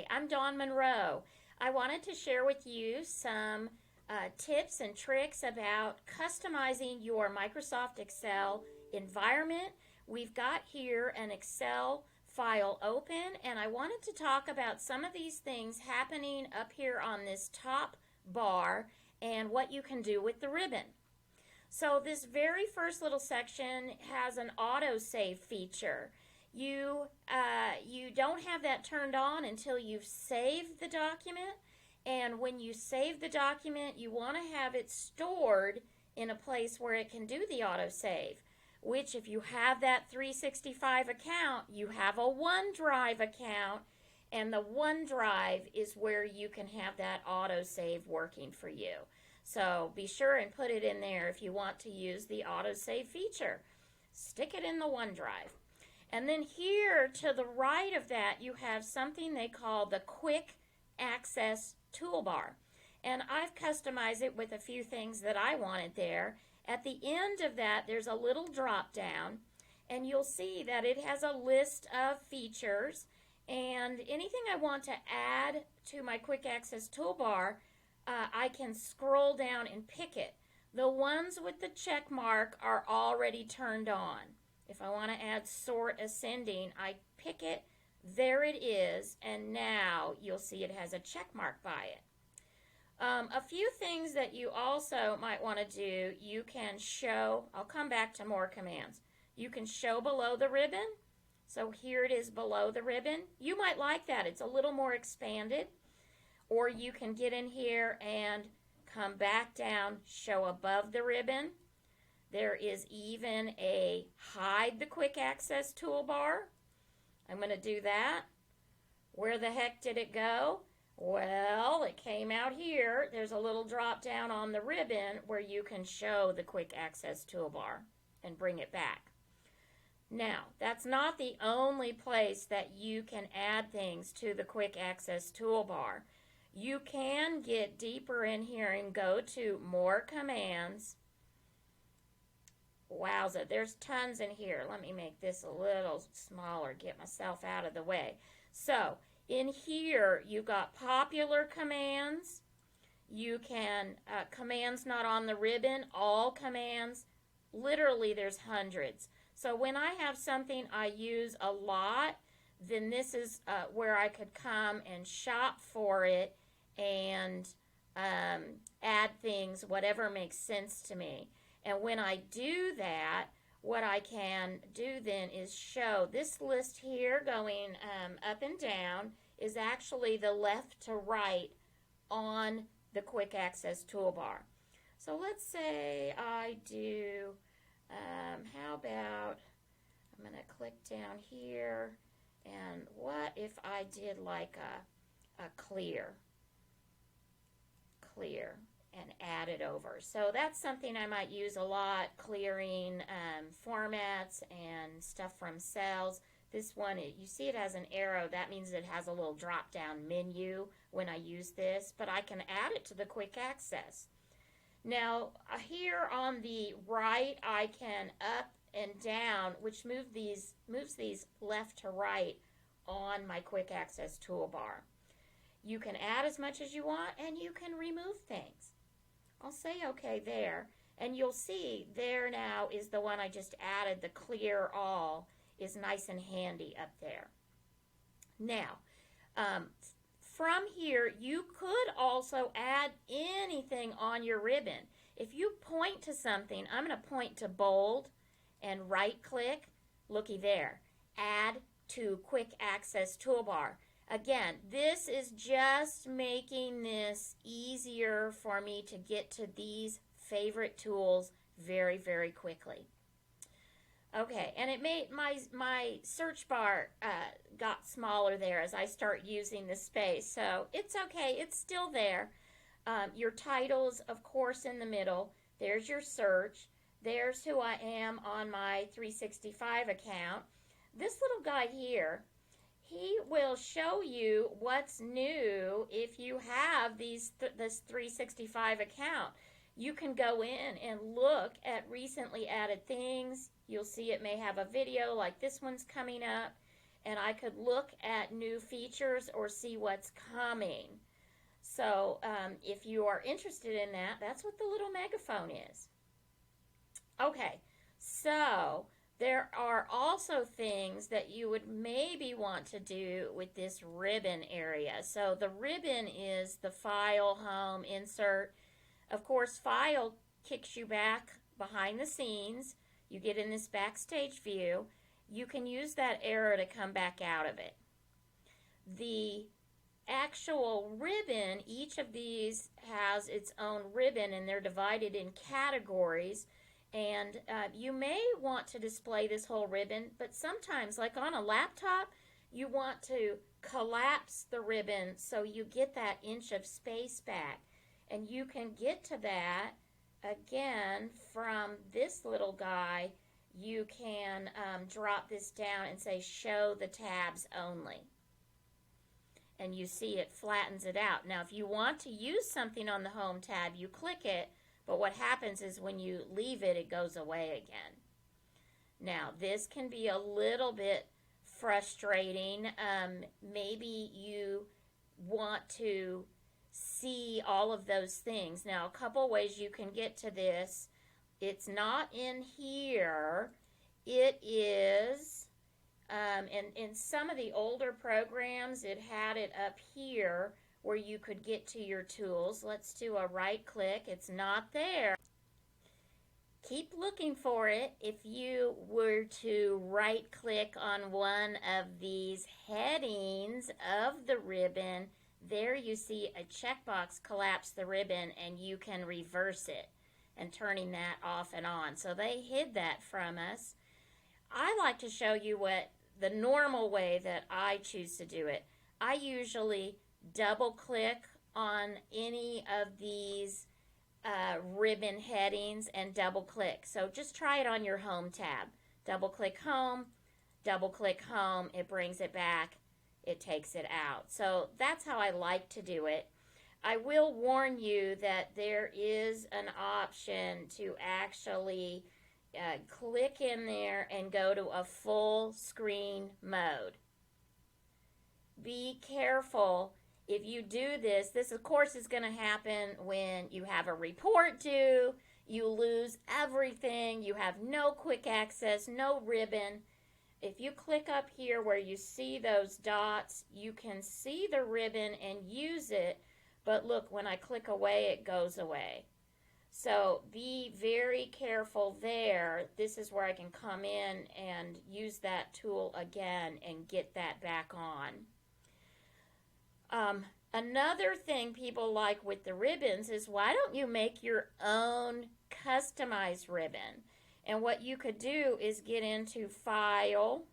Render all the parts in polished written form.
Hi, I'm Dawn Monroe. I wanted to share with you some tips and tricks about customizing your Microsoft Excel environment. We've got here an Excel file open, and I wanted to talk about some of these things happening up here on this top bar and what you can do with the ribbon. So this very first little section has an autosave feature. You don't have that turned on until you've saved the document, and when you save the document, you want to have it stored in a place where it can do the autosave, which if you have that 365 account, you have a OneDrive account, and the OneDrive is where you can have that autosave working for you. So be sure and put it in there if you want to use the autosave feature. Stick it in the OneDrive. And then here to the right of that, you have something they call the Quick Access Toolbar. And I've customized it with a few things that I wanted there. At the end of that, there's a little drop down, and you'll see that it has a list of features. And anything I want to add to my Quick Access Toolbar, I can scroll down and pick it. The ones with the check mark are already turned on. If I want to add sort ascending, I pick it, there it is, and now you'll see it has a check mark by it. A few things that you also might want to do, you can show, I'll come back to more commands. You can show below the ribbon, so here it is below the ribbon. You might like that, it's a little more expanded. Or you can get in here and come back down, show above the ribbon. There is even a hide the quick access toolbar. I'm going to do that. Where the heck did it go? Well, it came out here. There's a little drop down on the ribbon where you can show the quick access toolbar and bring it back. Now, that's not the only place that you can add things to the quick access toolbar. You can get deeper in here and go to more commands. Wowza, there's tons in here. Let me make this a little smaller, get myself out of the way. So, in here, you've got popular commands. You can, commands not on the ribbon, all commands. Literally, there's hundreds. So, when I have something I use a lot, then this is where I could come and shop for it and add things, whatever makes sense to me. And when I do that, what I can do then is show this list here going up and down is actually the left to right on the quick access toolbar. So let's say I do, how about, I'm going to click down here, and what if I did like a clear, and add it over. So that's something I might use a lot, clearing formats and stuff from cells. This one, you see it has an arrow. That means it has a little drop-down menu when I use this, but I can add it to the quick access. Now, here on the right, I can up and down, which moves these left to right on my quick access toolbar. You can add as much as you want, and you can remove things. I'll say okay there, and you'll see there now is the one I just added. The clear all is nice and handy up there. Now, from here, you could also add anything on your ribbon. If you point to something, I'm going to point to bold and right-click. Looky there. Add to quick access toolbar. Again, this is just making this easier for me to get to these favorite tools very, very quickly. Okay, and it made my search bar got smaller there as I start using the space. So it's okay, it's still there. Your titles, of course, in the middle. There's your search. There's who I am on my 365 account. This little guy here, he will show you what's new if you have this 365 account. You can go in and look at recently added things. You'll see it may have a video like this one's coming up. and I could look at new features or see what's coming. So if you are interested in that, that's what the little megaphone is. Okay, so there are also things that you would maybe want to do with this ribbon area. So the ribbon is the file, home, insert. Of course, file kicks you back behind the scenes. You get in this backstage view. You can use that arrow to come back out of it. The actual ribbon, each of these has its own ribbon, and they're divided in categories. And you may want to display this whole ribbon, but sometimes, like on a laptop, you want to collapse the ribbon so you get that inch of space back. And you can get to that, again, from this little guy. You can drop this down and say, show the tabs only. And you see it flattens it out. Now, if you want to use something on the Home tab, you click it, but what happens is when you leave it, it goes away again. Now, this can be a little bit frustrating. Maybe you want to see all of those things. Now, a couple ways you can get to this. It's not in here. It is, in some of the older programs, it had it up here where you could get to your tools. Let's do a right click. It's not there. Keep looking for it. If you were to right click on one of these headings of the ribbon, there you see a checkbox collapse the ribbon, and you can reverse it and turning that off and on. So they hid that from us. I like to show you what the normal way that I choose to do it. I usually double click on any of these ribbon headings and double click. So just try it on your Home tab. Double click Home, it brings it back, it takes it out. So that's how I like to do it. I will warn you that there is an option to actually click in there and go to a full screen mode. Be careful. If you do this, of course is going to happen when you have a report due, you lose everything, you have no quick access, no ribbon. If you click up here where you see those dots, you can see the ribbon and use it, but look, when I click away, it goes away. So be very careful there. This is where I can come in and use that tool again and get that back on. Another thing people like with the ribbons is, why don't you make your own customized ribbon? And what you could do is get into File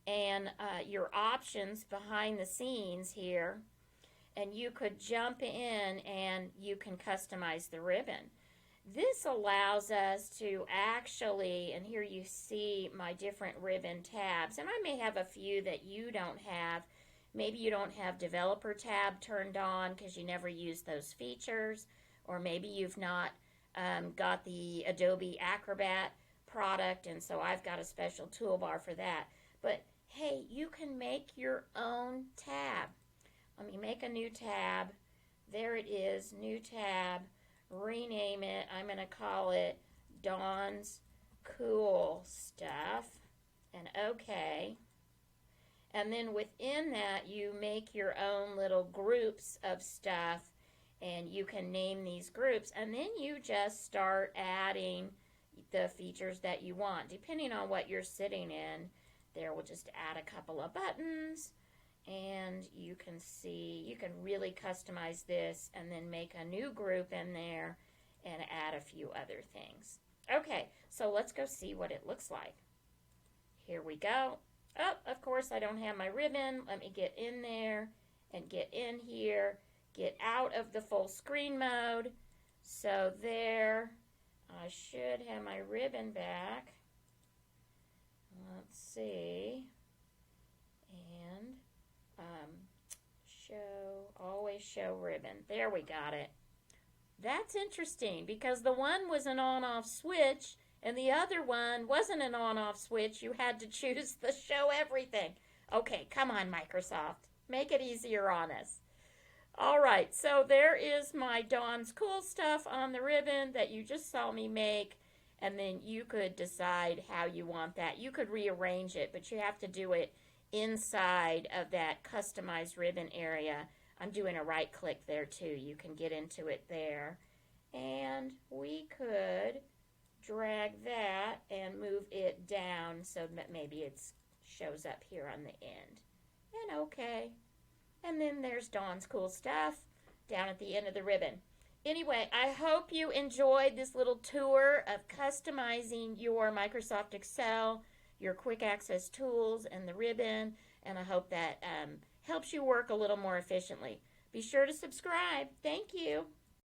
and your options behind the scenes here, and you could jump in and you can customize the ribbon. This allows us to actually, and here you see my different ribbon tabs, and I may have a few that you don't have. Maybe you don't have Developer tab turned on because you never use those features, or maybe you've not got the Adobe Acrobat product, and so I've got a special toolbar for that. But hey, you can make your own tab. Let me make a new tab. There it is, new tab. Rename it. I'm going to call it Dawn's Cool Stuff, and OK. And then within that, you make your own little groups of stuff, and you can name these groups, and then you just start adding the features that you want. Depending on what you're sitting in, there we'll just add a couple of buttons, and you can see, you can really customize this and then make a new group in there and add a few other things. Okay, so let's go see what it looks like. Here we go. Oh, of course I don't have my ribbon. Let me get in there and get in here, get out of the full screen mode. So there, I should have my ribbon back. Let's see. And always show ribbon. There, we got it. That's interesting because the one was an on-off switch and the other one wasn't an on-off switch. You had to choose the show everything. Okay, come on, Microsoft. Make it easier on us. All right, so there is my Dawn's Cool Stuff on the ribbon that you just saw me make, and then you could decide how you want that. You could rearrange it, but you have to do it inside of that customized ribbon area. I'm doing a right click there too. You can get into it there. And we could drag that and move it down so that maybe it shows up here on the end. And okay. And then there's Dawn's Cool Stuff down at the end of the ribbon. Anyway, I hope you enjoyed this little tour of customizing your Microsoft Excel, your quick access tools, and the ribbon. And I hope that helps you work a little more efficiently. Be sure to subscribe. Thank you.